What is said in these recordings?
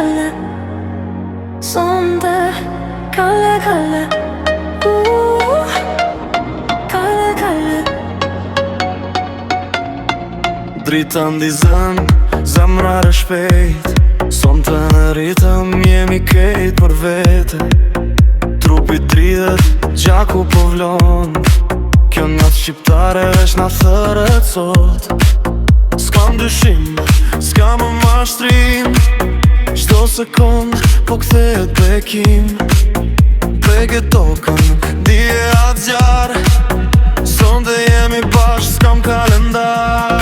kalle sonde, kalle kalle kalle kalle. Drita ndizën, zemra rë shpejt, sonte në ritëm jemi kejt për vete. Trupi dridhet, gjaku po vlon, kjo natë shqiptare veç na thërët sot. S'kam dyshim, s'kam më mashtrim, çdo sekund po kthehet bekim. Bege tokën, dije atë zjarë, sonte jemi bashkë, s'kam kalendar.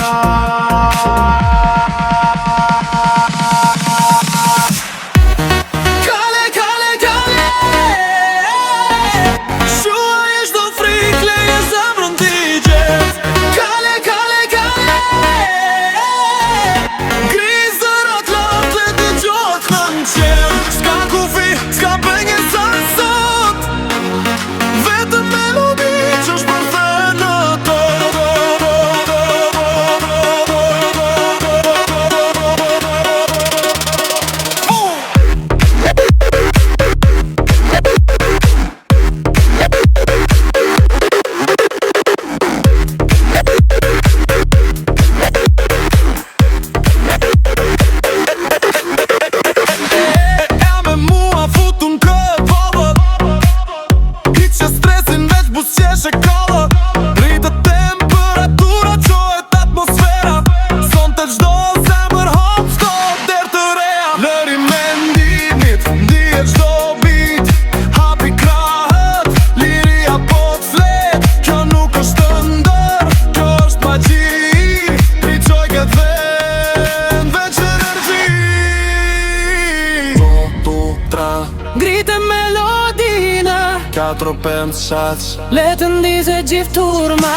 Grite melodina, 4-5 shots, le të ndizë gjithë turma.